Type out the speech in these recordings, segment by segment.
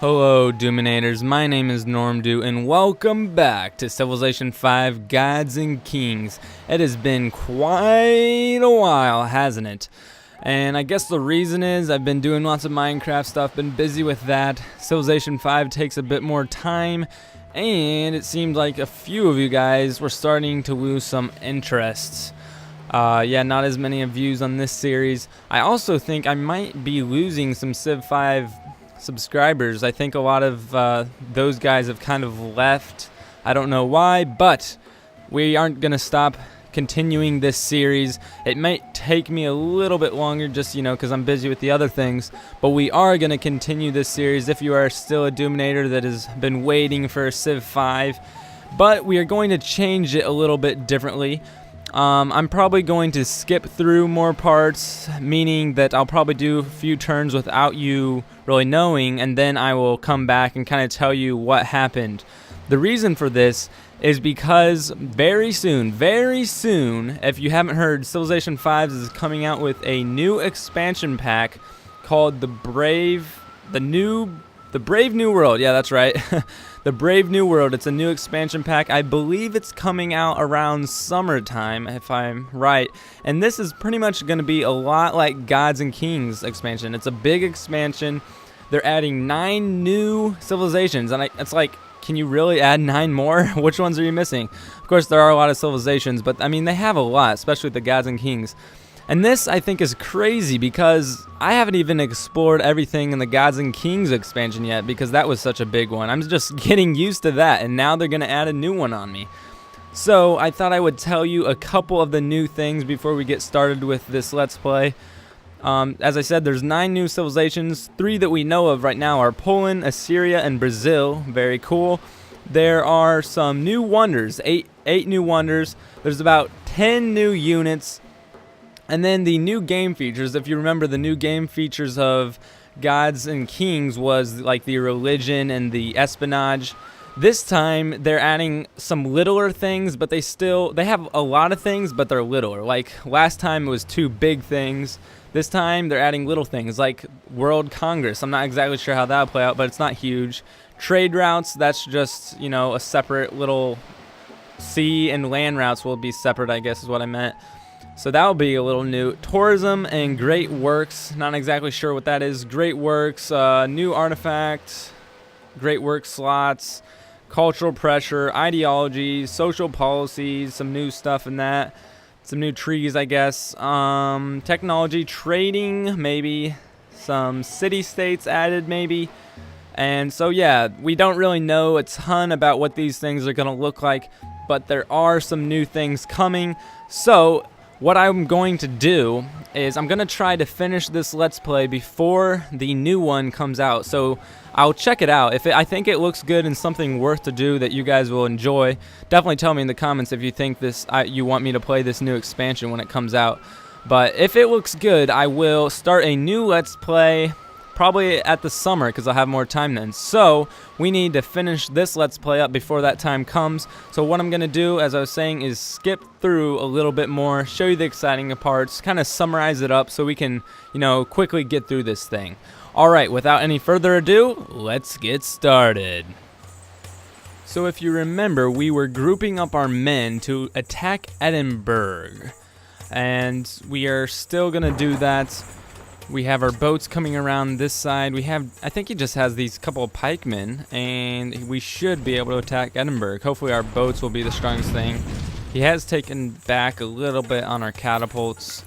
Hello Doominators, my name is Doow, and welcome back to Civilization 5 Gods and Kings. It has been quite a while, hasn't it? And I guess the reason is I've been doing lots of Minecraft stuff, been busy with that. Civilization 5 takes a bit more time, and it seemed like a few of you guys were starting to lose some interests. Yeah, not as many views on this series. I also think I might be losing some Civ 5 subscribers. I think a lot of those guys have kind of left. I don't know why, but we aren't going to stop continuing this series. It might take me a little bit longer just, because I'm busy with the other things, but we are going to continue this series if you are still a Doominator that has been waiting for Civ 5, but we are going to change it a little bit differently. I'm probably going to skip through more parts, meaning that I'll probably do a few turns without you really knowing, and then I will come back and kind of tell you what happened. The reason for this is because very soon, if you haven't heard, Civilization 5 is coming out with a new expansion pack called the Brave New World. Yeah, that's right. The Brave New World. It's a new expansion pack. I believe it's coming out around summertime, if I'm right. And this is pretty much going to be a lot like Gods and Kings expansion. It's a big expansion. They're adding 9 new civilizations. And it's like, can you really add 9 more? Which ones are you missing? Of course, there are a lot of civilizations, but I mean, they have a lot, especially with the Gods and Kings. And this, I think, is crazy because I haven't even explored everything in the Gods and Kings expansion yet because that was such a big one. I'm just getting used to that, and now they're going to add a new one on me. So I thought I would tell you a couple of the new things before we get started with this Let's Play. As I said, there's 9 new civilizations. 3 that we know of right now are Poland, Assyria, and Brazil. Very cool. There are some new wonders, 8 new wonders. There's about 10 new units. And then the new game features, if you remember, the new game features of Gods and Kings was like the religion and the espionage. This time they're adding some littler things, but they have a lot of things, but they're littler. Like last time it was 2 big things. This time they're adding little things like World Congress. I'm not exactly sure how that'll play out, but it's not huge. Trade routes, that's just, a separate little sea and land routes will be separate, I guess is what I meant. So that'll be a little new. Tourism and Great Works, not exactly sure what that is. Great Works, new artifact, Great Works slots, cultural pressure, ideology, social policies, some new stuff in that. Some new trees, I guess. Technology, trading, maybe. Some city-states added, maybe. And so, yeah, we don't really know a ton about what these things are going to look like, but there are some new things coming. So what I'm going to do is I'm going to try to finish this Let's Play before the new one comes out. So I'll check it out. I think it looks good and something worth to do that you guys will enjoy, definitely tell me in the comments if you think you want me to play this new expansion when it comes out. But if it looks good, I will start a new Let's Play probably at the summer because I'll have more time then. So we need to finish this Let's Play up before that time comes. So what I'm going to do, as I was saying, is skip through a little bit more, show you the exciting parts, kind of summarize it up so we can, quickly get through this thing. Alright, without any further ado, let's get started. So if you remember, we were grouping up our men to attack Edinburgh. And we are still going to do that. We have our boats coming around this side. I think he just has these couple of pikemen, and we should be able to attack Edinburgh. Hopefully our boats will be the strongest thing. He has taken back a little bit on our catapults,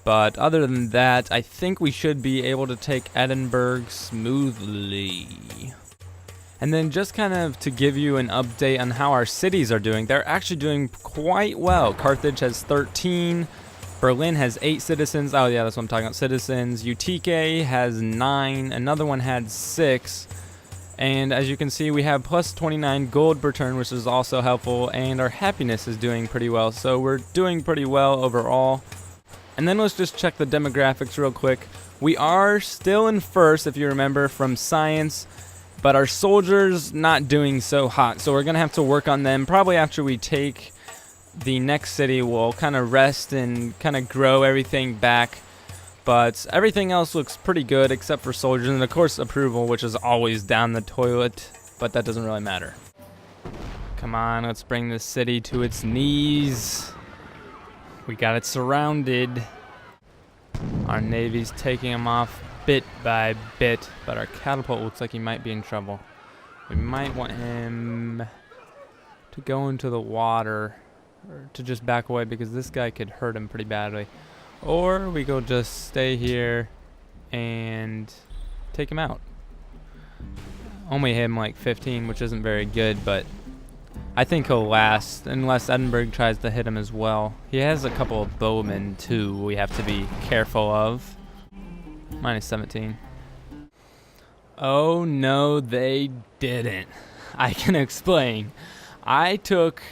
but other than that, I think we should be able to take Edinburgh smoothly. And then just kind of to give you an update on how our cities are doing, they're actually doing quite well. Carthage has 13. Berlin has 8 citizens. Oh yeah, that's what I'm talking about, citizens. Utique has 9. Another one had 6. And as you can see, we have plus 29 gold per turn, which is also helpful. And our happiness is doing pretty well. So we're doing pretty well overall. And then let's just check the demographics real quick. We are still in first, if you remember, from science. But our soldiers not doing so hot. So we're going to have to work on them probably after we take the next city. We'll kind of rest and kind of grow everything back. But everything else looks pretty good except for soldiers, and of course approval, which is always down the toilet, but that doesn't really matter. Come on, let's bring this city to its knees. We got it surrounded. Our navy's taking them off bit by bit, but our catapult looks like he might be in trouble. We might want him to go into the water, or to just back away, because this guy could hurt him pretty badly. Or we go just stay here and take him out. Only hit him like 15, which isn't very good, but I think he'll last, unless Edinburgh tries to hit him as well. He has a couple of bowmen too we have to be careful of. Minus 17. Oh no, they didn't. I can explain. I took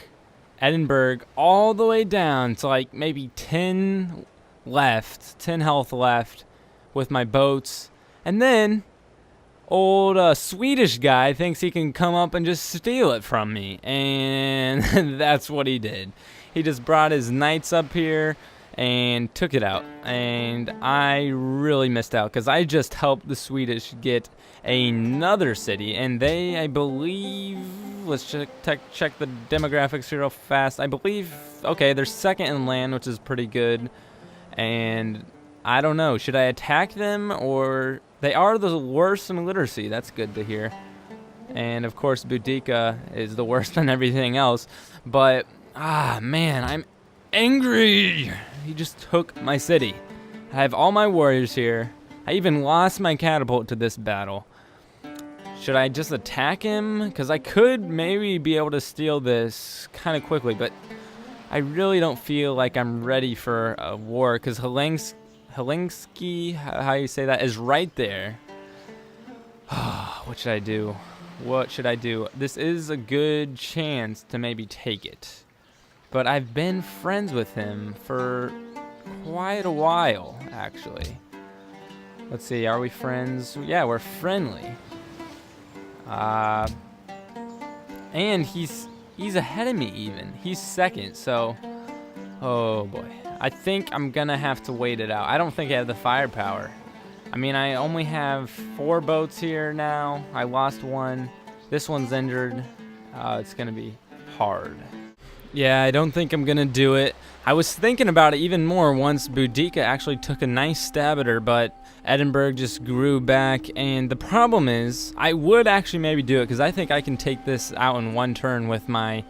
Edinburgh all the way down to like maybe 10 health left with my boats, and then old Swedish guy thinks he can come up and just steal it from me, and that's what he did. He just brought his knights up here and took it out, and I really missed out because I just helped the Swedish get another city, and they, I believe, let's check the demographics here real fast. I believe, okay, they're second in land, which is pretty good. And I don't know, should I attack them, or they are the worst in literacy? That's good to hear. And of course Boudica is the worst on everything else, but man, I'm angry. He just took my city. I have all my warriors here. I even lost my catapult to this battle. Should I just attack him? Because I could maybe be able to steal this kind of quickly, but I really don't feel like I'm ready for a war, because Helsinki, how you say that, is right there. What should I do? What should I do? This is a good chance to maybe take it. But I've been friends with him for quite a while, actually. Let's see, are we friends? Yeah, we're friendly. And he's ahead of me even. He's second, so oh boy. I think I'm gonna have to wait it out. I don't think I have the firepower. I mean, I only have 4 boats here now. I lost one. This one's injured. It's gonna be hard. Yeah, I don't think I'm gonna do it. I was thinking about it even more once Boudica actually took a nice stab at her, but Edinburgh just grew back, and the problem is, I would actually maybe do it, because I think I can take this out in one turn with my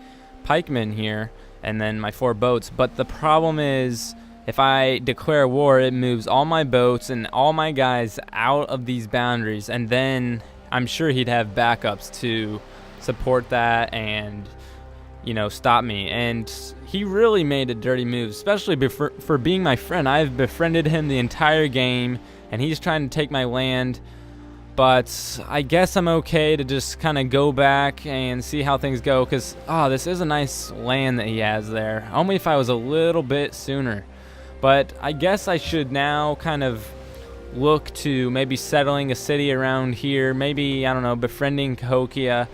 pikemen here, and then my 4 boats, but the problem is, if I declare war, it moves all my boats and all my guys out of these boundaries, and then I'm sure he'd have backups to support that and, you know, stop me. And he really made a dirty move, especially for being my friend. I've befriended him the entire game, and he's trying to take my land, but I guess I'm okay to just kind of go back and see how things go, because this is a nice land that he has there. Only if I was a little bit sooner. But I guess I should now kind of look to maybe settling a city around here, maybe, I don't know, befriending Cahokia,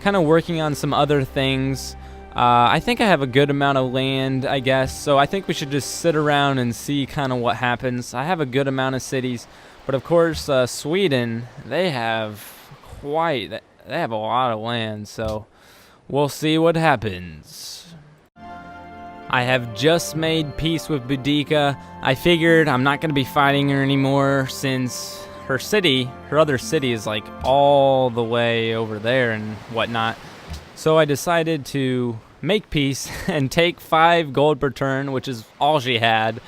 kind of working on some other things. I think I have a good amount of land, I guess, so I think we should just sit around and see kind of what happens. I have a good amount of cities, but of course Sweden, they have a lot of land, so we'll see what happens. I have just made peace with Boudica. I figured I'm not going to be fighting her anymore, since her other city is like all the way over there and whatnot. So I decided to make peace and take 5 gold per turn, which is all she had.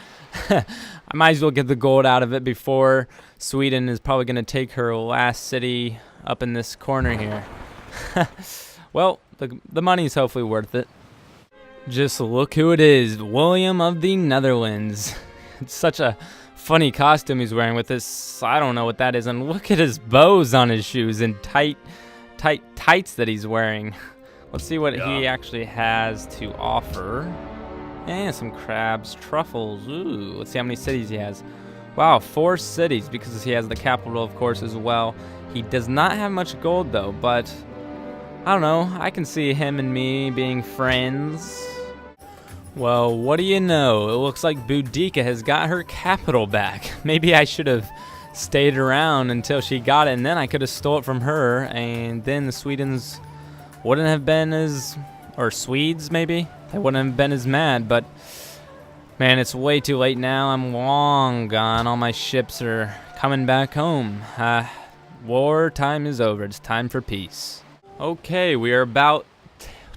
I might as well get the gold out of it before Sweden is probably going to take her last city up in this corner here. Well, the money's hopefully worth it. Just look who it is, William of the Netherlands. It's such a funny costume he's wearing with this, I don't know what that is, and look at his bows on his shoes and tights that he's wearing. Let's see what he actually has to offer. And some crabs, truffles. Ooh, let's see how many cities he has. Wow, 4 cities, because he has the capital, of course, as well. He does not have much gold, though, but I don't know. I can see him and me being friends. Well, what do you know? It looks like Boudica has got her capital back. Maybe I should have stayed around until she got it, and then I could have stole it from her, and then the Swedens wouldn't have been as, or Swedes maybe, they wouldn't have been as mad, but man, it's way too late now. I'm long gone. All my ships are coming back home. War time is over. It's time for peace. Okay, we are about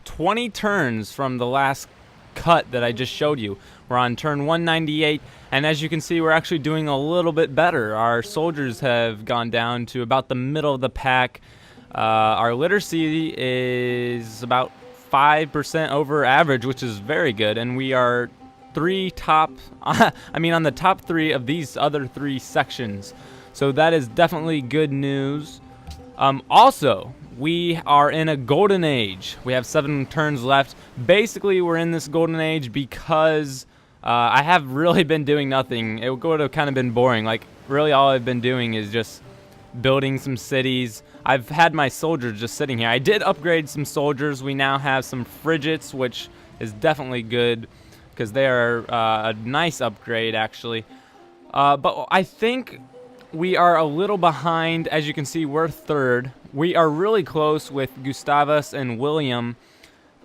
20 turns from the last cut that I just showed you. We're on turn 198, and as you can see, we're actually doing a little bit better. Our soldiers have gone down to about the middle of the pack. Our literacy is about 5% over average, which is very good, and we are on the top 3 of these other 3 sections. So that is definitely good news. Also, we are in a golden age. We have 7 turns left. Basically, we're in this golden age because I have really been doing nothing. It would have kind of been boring. Like, really all I've been doing is just building some cities. I've had my soldiers just sitting here. I did upgrade some soldiers. We now have some frigates, which is definitely good because they are a nice upgrade, actually. But I think we are a little behind. As you can see, we're 3rd. We are really close with Gustavus and William,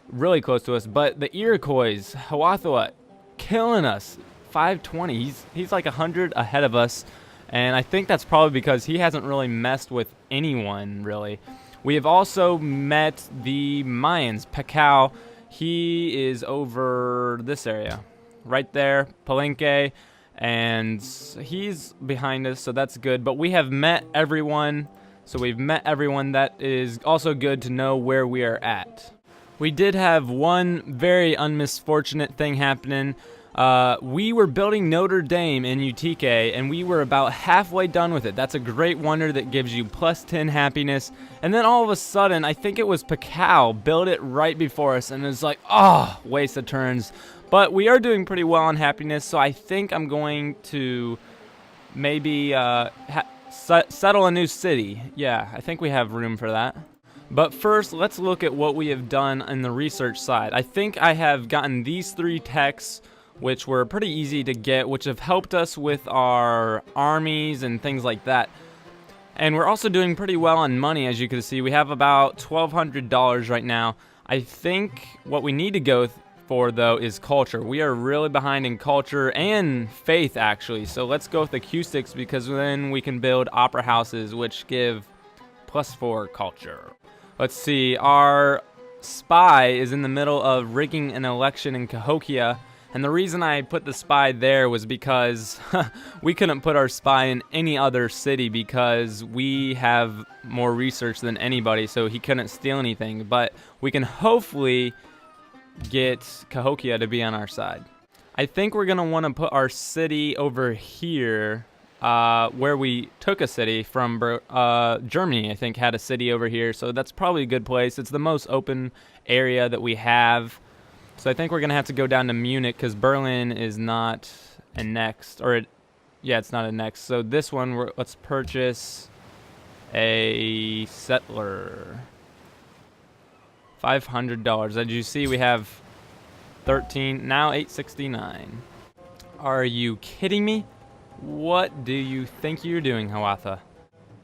really close to us. But the Iroquois, Hiawatha, killing us. 520. He's like 100 ahead of us. And I think that's probably because he hasn't really messed with anyone, really. We have also met the Mayans. Pekau, he is over this area. Right there, Palenque. And he's behind us, so that's good. But we have met everyone, so we've met everyone. That is also good to know where we are at. We did have one very unmisfortunate thing happening. We were building Notre Dame in Utique, and we were about halfway done with it. That's a great wonder that gives you plus 10 happiness. And then all of a sudden, I think it was Pekau built it right before us, and it's like, oh, waste of turns. But we are doing pretty well on happiness, so I think I'm going to maybe settle a new city. Yeah, I think we have room for that. But first, let's look at what we have done in the research side. I think I have gotten these 3 texts, which were pretty easy to get, which have helped us with our armies and things like that. And we're also doing pretty well on money, as you can see. We have about $1,200 right now. I think what we need to go for, though, is culture. We are really behind in culture and faith, actually. So let's go with acoustics, because then we can build opera houses, which give +4 culture. Let's see. Our spy is in the middle of rigging an election in Cahokia. And the reason I put the spy there was because we couldn't put our spy in any other city because we have more research than anybody, so he couldn't steal anything. But we can hopefully get Cahokia to be on our side. I think we're going to want to put our city over here, where we took a city from. Germany, I think, had a city over here, so that's probably a good place. It's the most open area that we have. So I think we're going to have to go down to Munich because Berlin is not annexed. It's not annexed. So this one, let's purchase a settler. $500. As you see, we have 13, now 869. Are you kidding me? What do you think you're doing, Hiawatha?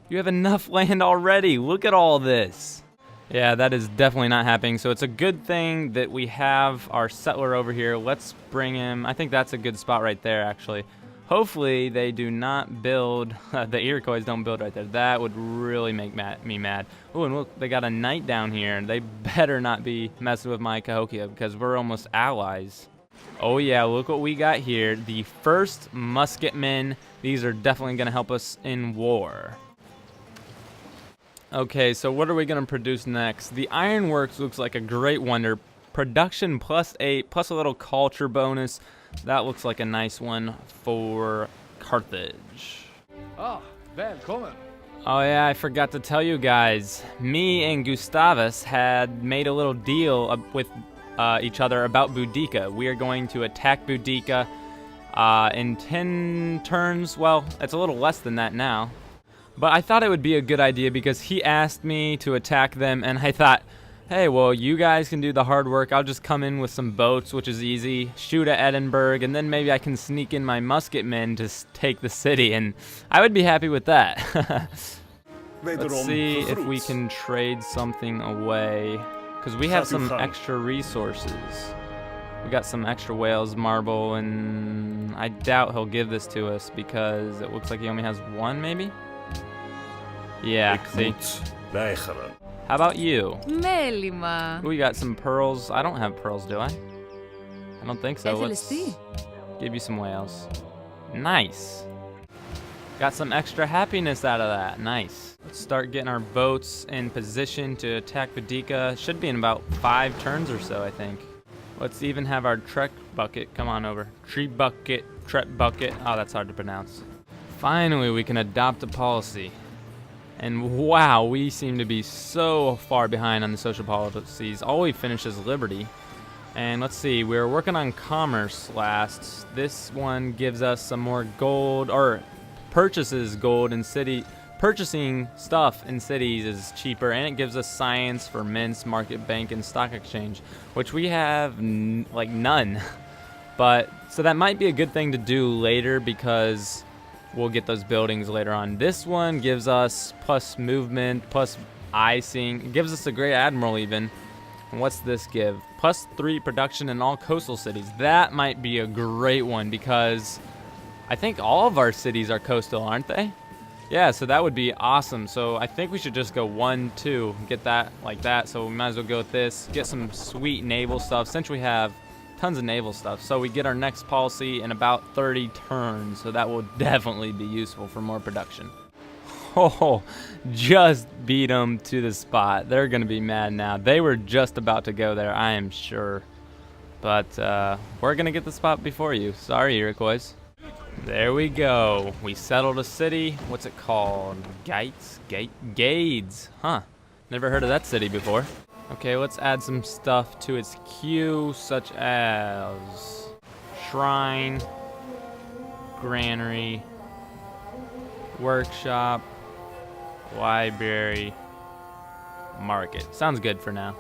You have enough land already. Look at all this. Yeah, that is definitely not happening. So it's a good thing that we have our settler over here. Let's bring him. I think that's a good spot right there, actually. Hopefully they do not build, the Iroquois don't build right there. That would really make me mad. Oh, and look, they got a knight down here. They better not be messing with my Cahokia because we're almost allies. Oh yeah, look what we got here. The first musketmen. These are definitely going to help us in war. Okay, so what are we going to produce next? The ironworks looks like a great wonder. Production +8, plus a little culture bonus. That looks like a nice one for Carthage. Ah, välkommen. Oh yeah, I forgot to tell you guys. Me and Gustavus had made a little deal with each other about Boudica. We are going to attack Boudica in 10 turns. Well, it's a little less than that now. But I thought it would be a good idea because he asked me to attack them, and I thought, Hey, well, you guys can do the hard work. I'll just come in with some boats, which is easy, shoot at Edinburgh, and then maybe I can sneak in my musketmen to take the city, and I would be happy with that. Let's see if we can trade something away, because we have some extra resources. We got some extra whales, marble, and I doubt he'll give this to us because it looks like he only has one, maybe? Yeah, see? How about you? Μέλημα. We got some pearls. I don't have pearls, do I? I don't think so. Let's give you some whales. Nice. Got some extra happiness out of that. Nice. Let's start getting our boats in position to attack Boudica. Should be in about 5 turns or so, I think. Let's even have our trek bucket. Come on over. Tree bucket, trek bucket. Oh, that's hard to pronounce. Finally, we can adopt a policy. And wow, we seem to be so far behind on the social policies. All we finished is liberty. And let's see, we were working on commerce last. This one gives us some more gold, or purchases gold in city. Purchasing stuff in cities is cheaper, and it gives us science for mints, market bank, and stock exchange, which we have like none. But so that might be a good thing to do later because we'll get those buildings later on. This one gives us plus movement, plus icing. It gives us a great admiral even. And what's this give? Plus 3 production in all coastal cities. That might be a great one because I think all of our cities are coastal, aren't they? Yeah, so that would be awesome. So I think we should just go 1, 2, get that like that. So we might as well go with this, get some sweet naval stuff since we have tons of naval stuff. So we get our next policy in about 30 turns. So that will definitely be useful for more production. Oh, just beat them to the spot. They're going to be mad now. They were just about to go there, I am sure. But we're going to get the spot before you. Sorry, Iroquois. There we go. We settled a city. What's it called? Gades. Huh. Never heard of that city before. Okay, let's add some stuff to its queue, such as shrine, granary, workshop, library, market. Sounds good for now.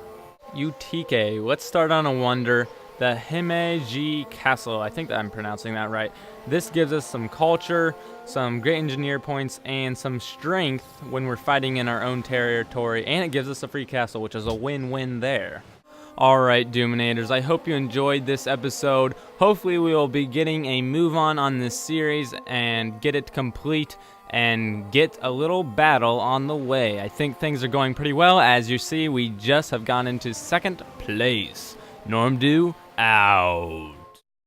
UTK. Let's start on a wonder. The Himeji Castle. I think that I'm pronouncing that right. This gives us some culture, some great engineer points, and some strength when we're fighting in our own territory, and it gives us a free castle, which is a win-win there. Alright, Doominators, I hope you enjoyed this episode. Hopefully we will be getting a move on this series and get it complete and get a little battle on the way. I think things are going pretty well. As you see, we just have gone into 2nd place. Doow out.